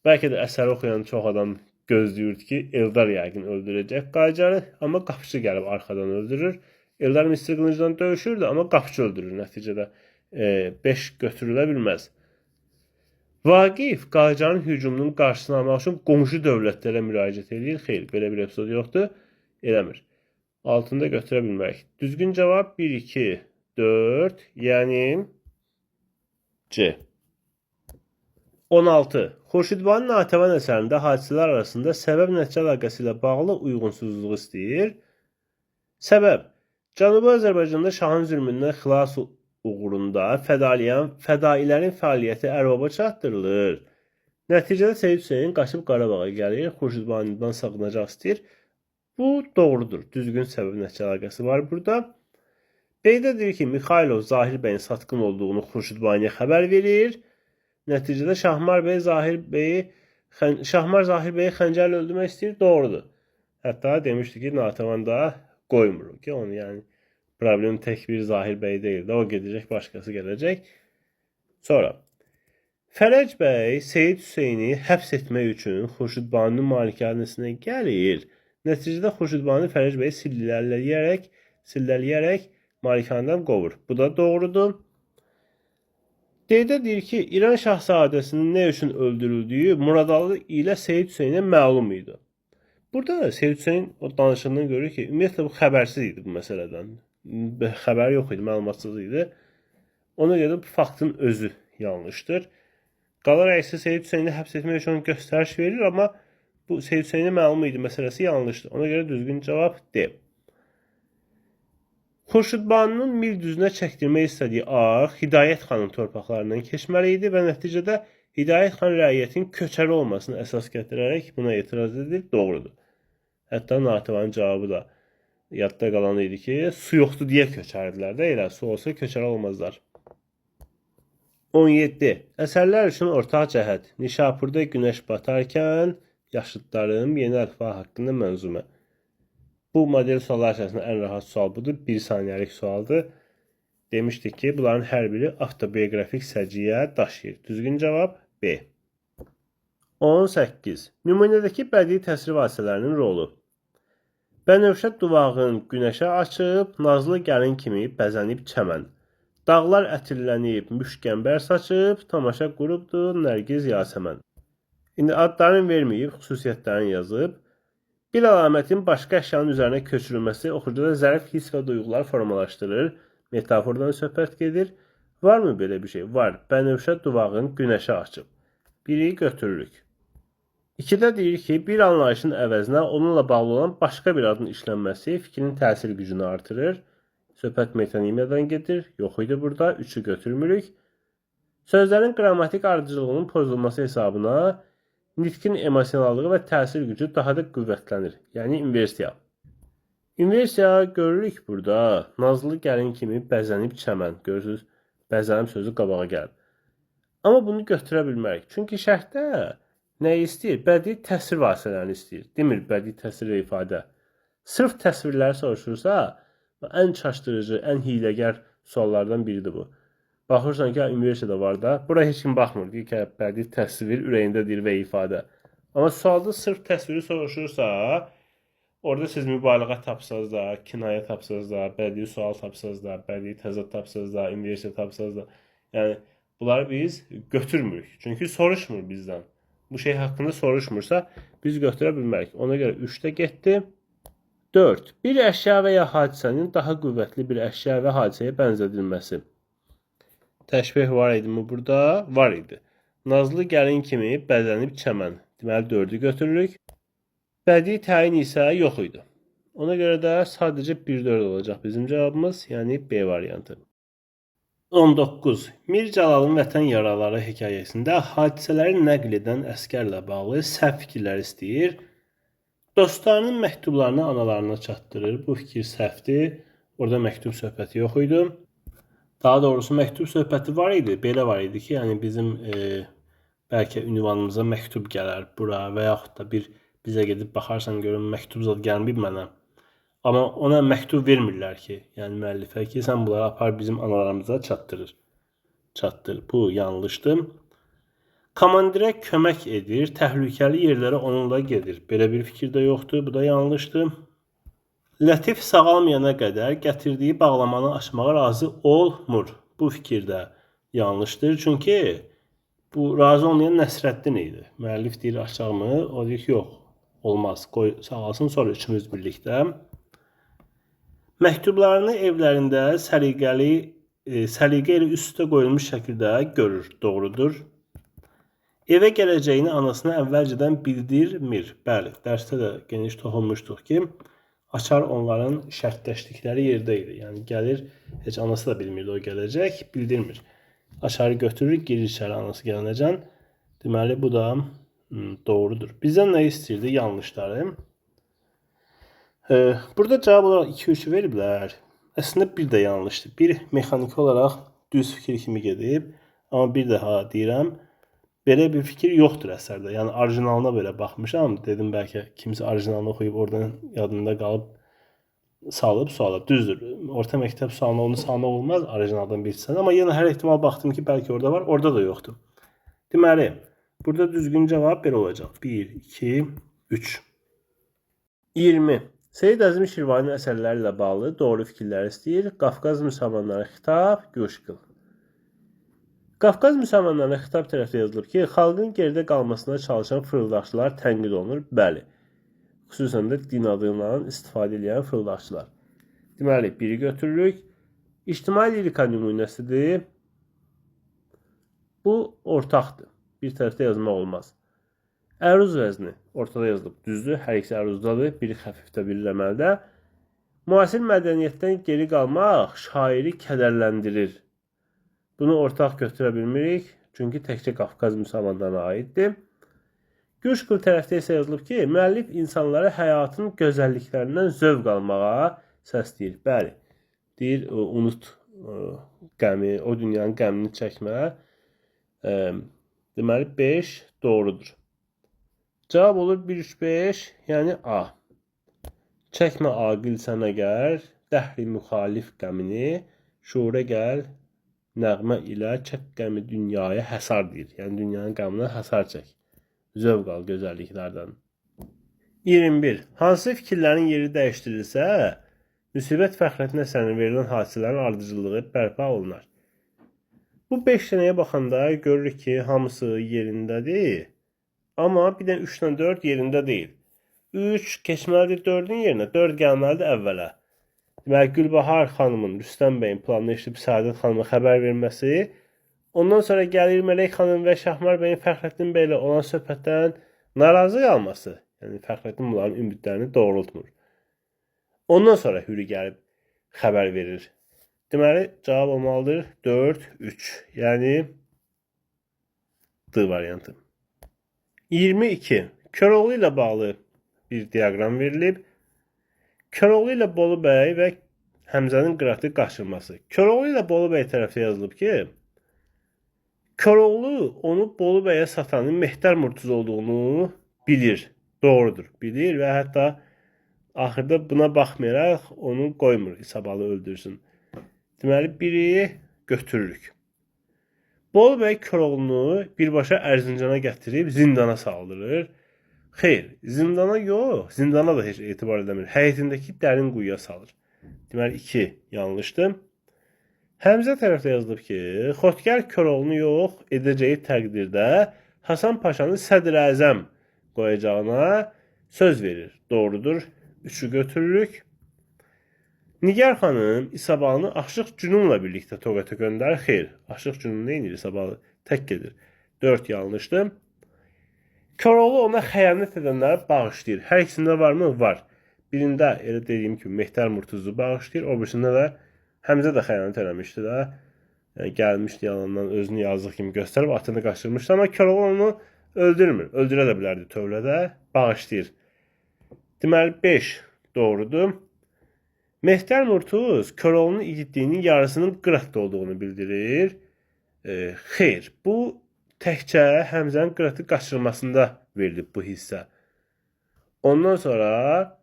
Bəlkə də əsəri oxuyan çox adam gözləyirdi ki, Eldar yəqin öldürəcək Qacarı. Amma qapıçı gəlib arxadan öldürür. Eldar Misri qılıncdan döyüşürdü, amma qapıçı öldürür nəticədə. 5 götürülə bilməz. Vaqif Qacarın hücumunun qarşısını almaq üçün qonşu dövlətlərə müraciət edir. Xeyr, belə bir epizod yoxdur. Eləmir. 6'ını da götürə bilmərik. Düzgün cavab 1, 2, 4, yəni C. 16. Xurşidbani Natəvan əsərində hadisələr arasında səbəb-nəticə əlaqəsi ilə bağlı uyğunsuzluq istəyir. Səbəb. Cənubi Azərbaycanda şahın zülmündən xilas uğrunda fədailərin fəaliyyəti ərbaba çatdırılır. Nəticədə Seyid Hüseyn qaçıb Qarabağa gəlir, Xurşidbanidən sağınacaq istəyir. Bu doğrudur. Düzgün səbəb-nəticə əlaqəsi var burada. Beydə deyir ki, Mixailov Zahir bəyin satqın olduğunu Xurşidbaniyə xəbər verir. Nəticədə Şahmar Zahir bəyi xəncərlə öldürmək istəyir. Doğrudur. Hətta demişdi ki, Natəvan da qoymur ki, onu yəni problem tək bir Zahir bəy deyil də, o gedəcək, başqası gələcək. Sonra Fərəc bəy Seyid Hüseyni həbs etmək üçün Xurşidbaninin malikanəsinə gəlir. Nəticədə Xurşidbani Fərəc bəyi sillələyərək malikanədən qovur. Bu da doğrudur. Deydə deyir ki, İran şahzadəsinin nə üçün öldürüldüyü Muradalı ilə Seyid Hüseynə məlum idi. Burada da Seyid Hüseyn o danışığından görür ki, ümumiyyətlə bu xəbərsiz idi bu məsələdən. Xəbər yox idi, məlumatsız idi. Ona görə bu faktın özü yanlışdır. Qala rəisi Seyid Hüseyni həbs etmək üçün göstəriş verir, amma bu Seyid Hüseynə məlum idi məsələsi yanlışdır. Ona görə düzgün cavab D. Xurşidbaninin Mil düzünə çəkdirmək istədiyi arx Hidayət xanın torpaqlarından keçməli idi və nəticədə Hidayət xan rəiyyətin köçəri olmasını əsas gətirərək buna etiraz edir. Doğrudur. Hətta Natəvanın cavabı da yadda qalan idi ki, su yoxdur deyə köçərdilər də, elə su olsa köçəri olmazlar. 17. Əsərlər üçün ortaq cəhət. Nişapurda günəş batarkən yaşıdlarım yeni əlifba haqqında mənzumə. Bu model suallar içərisində ən rahat sual budur. 1 saniyəlik sualdır. Demişdik ki, bunların hər biri avtobiografik səciyyə daşıyır. Düzgün cavab B. 18. Nümunədəki bədii təsvir vasitələrinin rolu. Bənövşə duvağın günəşə açıb, nazlı gəlin kimi bəzənib çəmən. Dağlar ətirlənib, müşkəmbər saçıb, tamaşa qurubdur, nərgiz yasəmən. İndi adlarını verməyib, xüsusiyyətlərini yazıb. Bir əlamətin başqa əşyanın üzərinə köçürülməsi oxucuda zərif hiss və duyğular formalaşdırır. Metafordan söhbət gedir. Varmı belə bir şey? Var. Bənövşə duvağın günəşə açıb. Biri götürürük. 2-də deyir ki, bir anlayışın əvəzinə onunla bağlı olan başqa bir adın işlənməsi fikrin təsir gücünü artırır. Söhbət metonimiyadan gedir. Yox idi burada. 3-ü götürmürük. Sözlərin qrammatik ardıcılığının pozulması hesabına nitqin emosionallığı və təsir gücü daha da qüvvətlənir. Yəni inversiya. İnversiya görürük burada. Nazlı gəlin kimi bəzənib çəmən. Görürsünüz, bəzənib sözü qabağa gəlib. Amma bunu götürə bilmərik. Çünki şərhdə nə istəyir? Bədii təsvir vasitələrini istəyir. Demir bədii təsvir və ifadə. Sırf təsvirləri soruşursa, ən çaşdırıcı, ən hiyləgər suallardan biridir bu. Baxırsan ki, üniversitədə var da, bura heç kim baxmır. Deyir ki, bədii təsvir ürəyindədir və ifadə. Amma sualda sırf təsviri soruşursa, orada siz mübaliğə tapsanız da, kinayə tapsanız da, bədii sual tapsanız da, bədii təzad tapsanız da, üniversitə tapsanız da, yəni bunları biz götürmürük. Çünki soruşmur bizdən. Bu şey haqqında soruşmursa, biz götürə bilmərik. Ona görə 3-də getdi. 4. Bir əşya və ya hadisənin daha qüvvətli bir əşya və hadisəyə bənzədilməsi. Təşbih var idi mi burada? Var idi. Nazlı gəlin kimi bəzənib çəmən. Deməli 4-ü götürürük. Bədii təyin isə yox idi. Ona görə də sadəcə 1-4 olacaq bizim cavabımız, yəni B variantı. 19. Mir Cəlalın Vətən Yaraları hekayəsində hadisələri nəql edən əsgərlə bağlı səhv fikirlər istəyir. Dostlarının məktublarını analarına çatdırır. Bu fikir səhvdir. Orada məktub söhbəti yox idi. Daha doğrusu məktub söhbəti var idi. Belə var idi ki, yəni bizim bəlkə ünvanımıza məktub gələr bura və yaxud da bizə gedib baxarsan görün məktub zad gəlməyib mənə. Amma ona məktub vermirlər ki, yəni müəllifə ki, sən bunları apar bizim analarımıza çatdır. Bu yanlışdır. Komandirə kömək edir, təhlükəli yerlərə onunla gedir. Belə bir fikir də yoxdur, bu da yanlışdır. Lətif sağalmayana qədər gətirdiyi bağlamanı açmağa razı olmur. Bu fikir də yanlışdır, çünki bu razı olmayan Nəsrəddin idi. Müəllif deyir açaqmı? O deyir ki, yox, olmaz, qoy sağalsın, sonra üçümüz birlikdə. Məktublarını evlərində səliqə ilə üst-üstə qoyulmuş şəkildə görür, doğrudur. Evə gələcəyini anasına əvvəlcədən bildirmir. Bəli, dərsdə də geniş toxunmuşduq ki, Açar onların şərtləşdikləri yerdə idi. Yəni gəlir, heç anası da bilmirdi o gələcək, bildirmir. Açarı götürür, girir içəri anası gələnəcən. Deməli, bu da doğrudur. Bizdən nə istəyirdi? Yanlışları. Burada cavab olaraq 2-3 veriblər. Əslində bir də yanlışdır. Bir mexaniki olaraq düz fikir kimi gedib. Amma bir daha deyirəm, belə bir fikir yoxdur əsərdə. Yəni orijinalına belə baxmışam. Dedim bəlkə kimsə orijinalını oxuyub oradan yadında qalıb salıb suala. Düzdür. Orta məktəb sualına onu salmaq olmaz orijinaldan bilsən. Amma yenə hər ehtimal baxdım ki, bəlkə orada var, orada da yoxdur. Deməli, burada düzgün cavab belə olacaq. 1, 2, 3. 20. Seyid Əzmi Şirvanın əsərləri ilə bağlı doğru fikirlər istəyir. Qafqaz müsəlmanlarına xitab, Güşqıl. Qafqaz müsəlmanlarına xitab tərəfdə yazılıb ki, xalqın geridə qalmasına çalışan fırıldaqçılar tənqid olunur. Bəli, xüsusən də din adından istifadə edən fırıldaqçılar. Deməli, biri götürürük. İctimai lirika nümunəsidir. Bu ortaqdır. Bir tərəfdə yazmaq olmaz. Əruz vəzni ortada yazılıb. Düzdür, hər ikisi əruzdadır. Biri xəfifdə, biri rəməldə. Müasir mədəniyyətdən geri qalmaq şairi kədərləndirir. Bunu ortaq götürə bilmirik, çünki təkcə Qafqaz müsəlmanlarına aiddir. Güşqıl tərəfdə isə yazılıb ki, müəllif insanları həyatın gözəlliklərindən zövq almağa səsləyir. Bəli, deyir, unut qəmi, o dünyanın qəmini çəkmə. Deməli 5 doğrudur. Cavab olur 1, 3, 5, yəni A. Çəkmə aqil sənə gəl, dəhri müxalif qəmini, şuura gəl, nəğmə ilə çək qəmi dünyaya həsar deyir. Yəni dünyanın qəminə həsar çək. Zövq al gözəlliklərdən. 21. Hansı fikirlərin yeri dəyişdirilsə, Müsibət Fəxrəddin əsərinin verilən hadisələrin ardıcıllığı bərpa olunar. Bu 5 dənəyə baxanda görürük ki, hamısı yerindədir. Amma bir də 3 ilə 4 yerində deyil. 3 keçməlidir 4-ün yerinə, 4 gəlməlidir əvvələ. Deməli, Gülbahar xanımın, Rüstəm bəyin planını eşidib Səadət xanıma xəbər verməsi, ondan sonra gəlir Mələk xanım və Şahmar bəyin Fəxrəddin bəylə olan söhbətdən narazı qalması. Yəni, Fəxrəddin bunların ümidlərini doğrultmur. Ondan sonra Hürri gəlib xəbər verir. Deməli, cavab olmalıdır 4, 3. Yəni, D variantı. 22. Köroğlu ilə bağlı bir diaqram verilib. Köroğlu ilə Bolu bəy və Həmzənin qıratı qaçırması. Köroğlu ilə Bolu bəy tərəfə yazılıb ki, Köroğlu onu Bolu bəyə satanın Mehdər Murtuz olduğunu bilir. Doğrudur, bilir və hətta axırda buna baxmayaraq onu qoymur İsabalı öldürsün. Deməli, biri götürürük. Bolu bəy Köroğlunu birbaşa Ərzincana gətirib zindana saldırır. Xeyr, zindana yox, zindana da heç etibar edəmir. Həyətindəki dərin quyuya salır. Deməli, 2 yanlışdır. Həmzə tərəfdə yazılıb ki, Xotkar Köroğlunu yox edəcəyi təqdirdə Hasan Paşanı sədr-əzəm qoyacağına söz verir. Doğrudur. 3'ü götürürük. Nigar xanım İsabalını Aşıq Cünunla birlikdə Toqata göndərir. Xeyr, Aşıq Cünun neyinir? İsabalı tək gedir. 4 yanlışdır. Köroğlu ona xəyanət edənləri bağışlayır. Hər ikisində varmı? Var. Birində elə dediyim kimi Mehdər Murtuzu bağışlayır. O birisində də Həmzə də xəyanət eləmişdi də. Yəni, gəlmişdi yalandan özünü yazıq kimi göstərib atını qaçırmışdı. Amma Köroğlu onu öldürmür. Öldürə də bilərdi tövlədə. Bağışlayır. Deməli 5 doğrudur. Mehdər Murtuz Köroğlunun igidliyinin yarısının Qıratda olduğunu bildirir. Xeyr, bu təkcə Həmzənin Qıratı qaçırmasında verilib bu hissə. Ondan sonra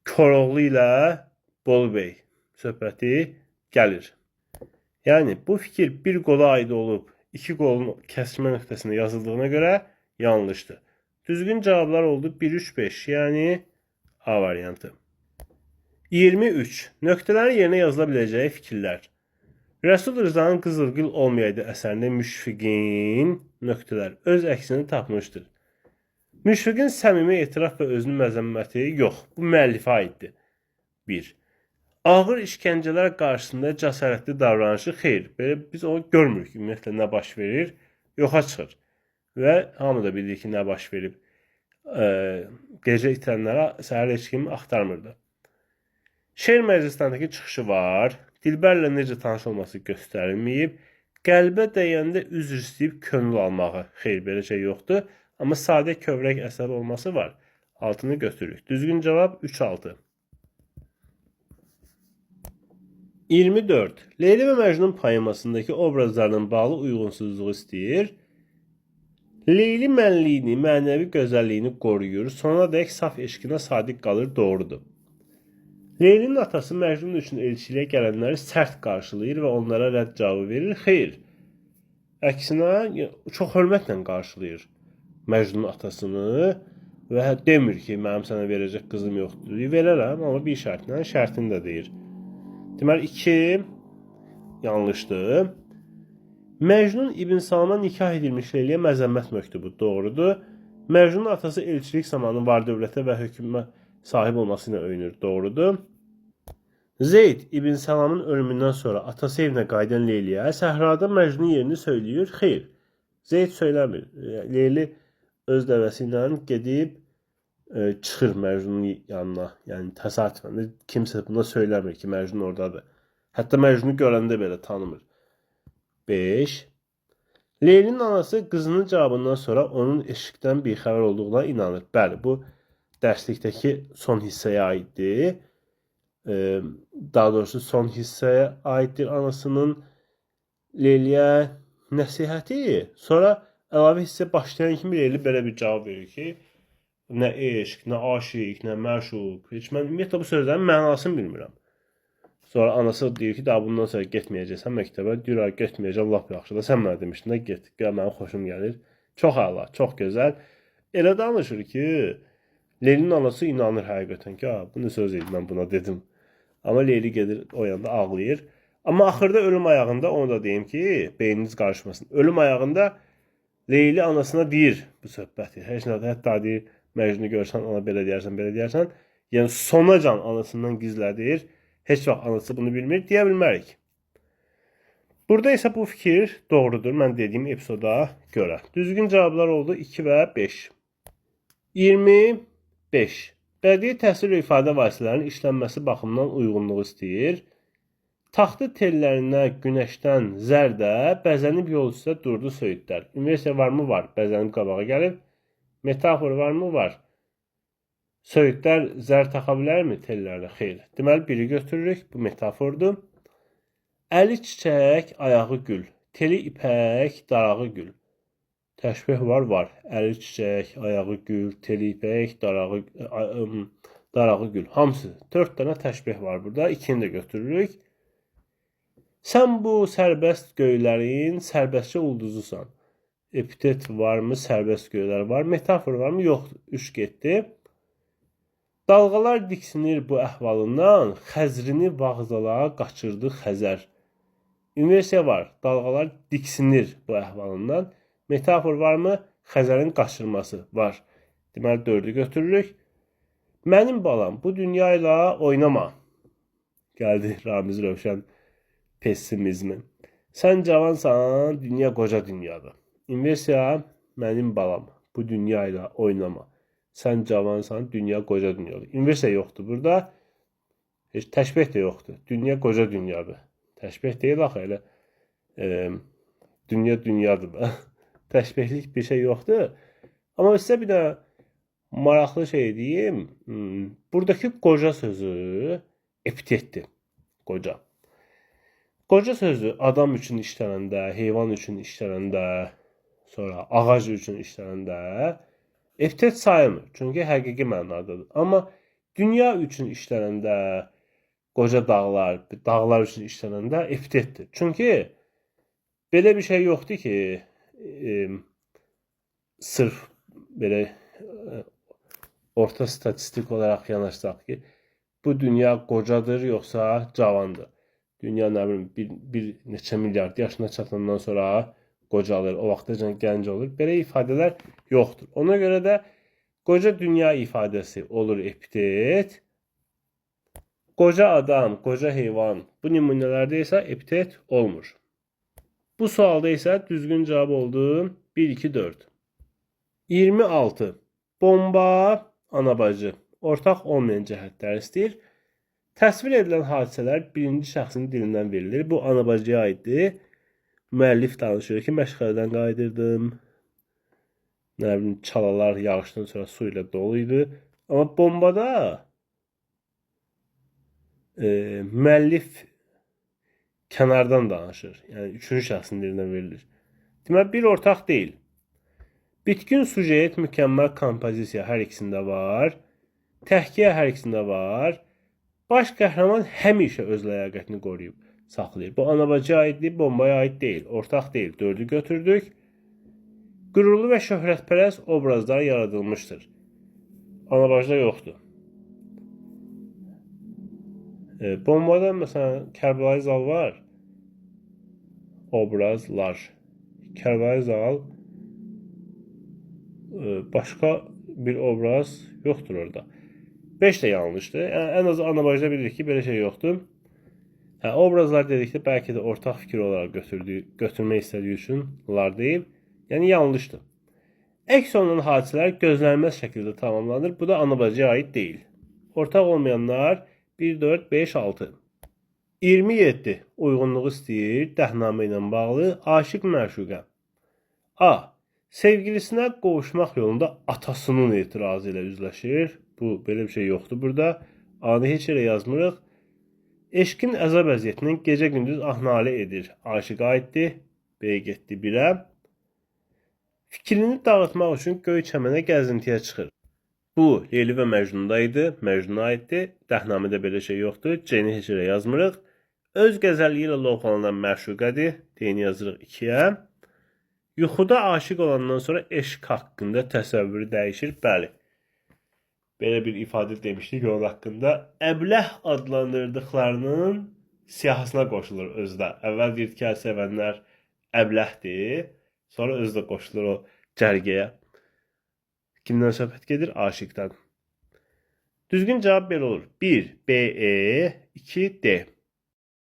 Köroğlu ilə Bolu bəy söhbəti gəlir. Yəni, bu fikir bir qola aid olub, 2 qolun kəsmə nöqtəsində yazıldığına görə yanlışdır. Düzgün cavablar oldu 1, 3, 5. Yəni, A variantı. 23. Nöqtələrin yerinə yazıla biləcəyi fikirlər. Rəsul Rızanın Qızılgül olmayaydı əsərində Müşfiqin nöqtələr öz əksini tapmışdır. Müşfiqin səmimi etiraf və özünün məzəmməti yox. Bu müəllifə aiddir. 1. Ağır işgəncələr qarşısında cəsarətli davranışı xeyr. Belə biz onu görmürük ki, ümumiyyətlə nə baş verir, yoxa çıxır. Və hamı da bilir ki, nə baş verib. Gecə itənlərə səhər heç kimi axtarmırdı. Şeir məclisindəki çıxışı var. Dilbərlə necə tanış olması göstərilməyib. Qəlbə dəyəndə üzr istəyib könül almağı. Xeyr, belə şey yoxdur. Amma sadə kövrək əsər olması var. Altını götürürük. Düzgün cavab 3-6. 24. Leyli və Məcnun poemasındakı obrazlarının bağlı uyğunsuzluğu istəyir. Leyli mənliyini, mənəvi gözəlliyini qoruyur, sonadək saf eşqinə sadiq qalır, doğrudur. Leylinin atası Məcnun üçün elçiliyə gələnləri sərt qarşılayır və onlara rədd cavabı verir. Xeyr, əksinə çox hörmətlə qarşılayır Məcnunun atasını və demir ki, mənim sənə verəcək qızım yoxdur. Verərəm, amma bir şərtlə, şərtini də deyir. Deməli, 2 yanlışdır. Məcnun İbn Salama nikah edilmiş Leyliyə məzəmmət məktubu doğrudur. Məcnunun atası elçilik zamanı var dövlətə və hökmə sahib olması ilə öyünür, doğrudur. Zeyd İbn Salamın ölümündən sonra atası evinə qayıdan Leyliyə səhrada Məcnunun yerini söyləyir. Xeyr, Zeyd söyləmir. Leyli öz dəvəsi ilə gedib çıxır Məcnunun yanına. Yəni təsadüfən kimsə buna söyləmir ki, Məcnun oradadır. Hətta Məcnunu görəndə belə tanımır. 5. Leylinin anası qızının cavabından sonra onun eşqdən bixəbər olduğuna inanır. Bəli, bu dərslikdəki son hissəyə aiddir. Daha doğrusu son hissəyə aiddir anasının Leyliyə nəsihəti, sonra əlavə hissə başlayan kimi Leyli belə bir cavab verir ki, nə eşq, nə aşiq, nə məşuq, heç mən ümumiyyətlə bu sözlərin mənasını bilmirəm. Sonra anası deyir ki, daha bundan sonra getməyəcəksən məktəbə. Deyir, getməyəcəm, lap yaxşı da. Sən mənə demişdin də, get. Gəl, mənim xoşum gəlir. Çox əla, çox gözəl. Elə danışır ki, Leylinin anası inanır həqiqətən ki, bu nə söz idi, mən buna dedim. Amma Leyli gedir, o yanda ağlayır. Amma axırda ölüm ayağında onu da deyim ki, beyniniz qarışmasın. Ölüm ayağında Leyli anasına deyir bu söhbəti. Heç nə, hətta deyir, Məcnunu görsən, ona belə deyərsən, belə deyərsən. Yəni, sonacan anasından gizlədir. Heç vaxt anası bunu bilmir, deyə bilmərik. Burada isə bu fikir doğrudur, mən dediyim epizoda görə. Düzgün cavablar oldu 2 və 5. 25. Bədii təsvir və ifadə vasitələrinin işlənməsi baxımından uyğunluq istəyir. Taxtı tellərinə günəşdən zərdə bəzənib yol üstə durdu söyüdlər. Üniversiya varmı? Var. Bəzənib qabağa gəlib. Metafor varmı? Var. Söyüdlər zər taxa bilərmi tellərinə? Xeyr. Deməli, biri götürürük. Bu metafordur. Əli çiçək, ayağı gül. Teli ipək, darağı gül. Təşbih var, var. Əli çiçək, ayağı gül, teli ipək, darağı gül. Hamısı. 4 dənə təşbih var burada. 2-ni də götürürük. Sən bu sərbəst göylərin sərbəstcə ulduzusan. Epitet varmı? Sərbəst göylər var. Metafor varmı? Yoxdur. 3 getdi. Dalğalar diksinir bu əhvalından, xəzrini vağzala qaçırdı Xəzər. Üniversiya var. Dalğalar diksinir bu əhvalından. Metafor varmı? Xəzərin qaçırması var. Deməli, 4-ü götürürük. Mənim balam, bu dünya ilə oynama. Gəldi Ramiz Rövşən pessimizmi. Sən cavansan, dünya qoca dünyadır. Üniversiya, mənim balam, bu dünya ilə oynama. Sən cavansan, dünya qoca dünyadır. Üniversiya yoxdur burada. Heç təşbih də yoxdur. Dünya qoca dünyadır. Təşbih deyil axı elə. Dünya dünyadır da. Təşbihlik bir şey yoxdur. Amma sizə bir də maraqlı şey deyim. Buradakı qoca sözü epitetdir. Qoca. Qoca sözü adam üçün işlənəndə, heyvan üçün işlənəndə, sonra ağac üçün işlənəndə epitet sayılmır. Çünki həqiqi mənadadır. Amma dünya üçün işlənəndə, qoca dağlar, dağlar üçün işlənəndə epitetdir. Çünki belə bir şey yoxdur ki, sırf belə orta statistik olaraq yanaşsaq ki, bu dünya qocadır yoxsa cavandır. Dünya nə bilim bir neçə milyard yaşına çatandan sonra qocalır, o vaxtacan gənc olur. Belə ifadələr yoxdur. Ona görə də qoca dünya ifadəsi olur epitet. Qoca adam, qoca heyvan bu nümunələrdə isə epitet olmur. Bu sualda isə düzgün cavab oldu 1, 2, 4. 26. Bomba, anabacı. Ortaq olmayan cəhətlər istəyir. Təsvir edilən hadisələr birinci şəxsin dilindən verilir. Bu anabacıya aiddir. Müəllif danışır ki, məşğələdən qayıdırdım. Nə bilim, çalalar yağışdan sonra su ilə dolu idi. Amma bombada müəllif kənardan danışır. Yəni, üçüncü şəxsin dilindən verilir. Deməli, bir ortaq deyil. Bitkin sujet, mükəmməl kompozisiya hər ikisində var. Təhkiyə hər ikisində var. Baş qəhrəman həmişə öz ləyaqətini qoruyub saxlayır. Bu anabacıya aiddir, bombaya aid deyil. Ortaq deyil. 4-ü götürdük. Qürurlu və şöhrətpərəst obrazlar yaradılmışdır. Anabacıda yoxdur. Bombada məsələn Kərbəlayı Zal var. Obrazlar. Kərbəlayı Zal başqa bir obraz yoxdur orada. 5 də yanlışdır. Yəni, ən azı anabacıda bilirik ki, belə şey yoxdur. Obrazlar dedikdə bəlkə də ortaq fikir olaraq götürmək istədiyi üçün lar deyib. Yəni, yanlışdır. Əks olunan hadisələr gözlənilməz şəkildə tamamlanır. Bu da anabacıya aid deyil. Ortaq olmayanlar 1, 4, 5, 6. 27. Uyğunluq istəyir. Dəhnamə ilə bağlı. Aşiq məşuqə. A. Sevgilisinə qovuşmaq yolunda atasının etirazı ilə üzləşir. Bu, belə bir şey yoxdur burada. A-nı heç yerə yazmırıq. Eşqin əzab əziyyətinin gecə gündüz ah-nalə edir. Aşiqa aiddir. B getdi 1-ə. Fikrini dağıtmaq üçün göy çəmənə gəzintiyə çıxır. Bu Leyli və Məcnunda idi. Məcnuna aiddir. Dəhnamədə belə şey yoxdur. C-ni heç yerə yazmırıq. Öz qəzəli ilə lovğalanan məşuqədir. D-ni yazırıq 2-yə. Yuxuda aşiq olandan sonra eşq haqqında təsəvvürü dəyişir. Bəli. Belə bir ifadə demişdik onun haqqında. Əbləh adlandırdıqlarının siyahısına qoşulur özdə. Əvvəl deyir ki, sevənlər əbləhdir. Sonra özdə qoşulur o cərgəyə. Kimdən söhbət gedir? Aşiqdən. Düzgün cavab belə olur. 1 B, E, 2 D.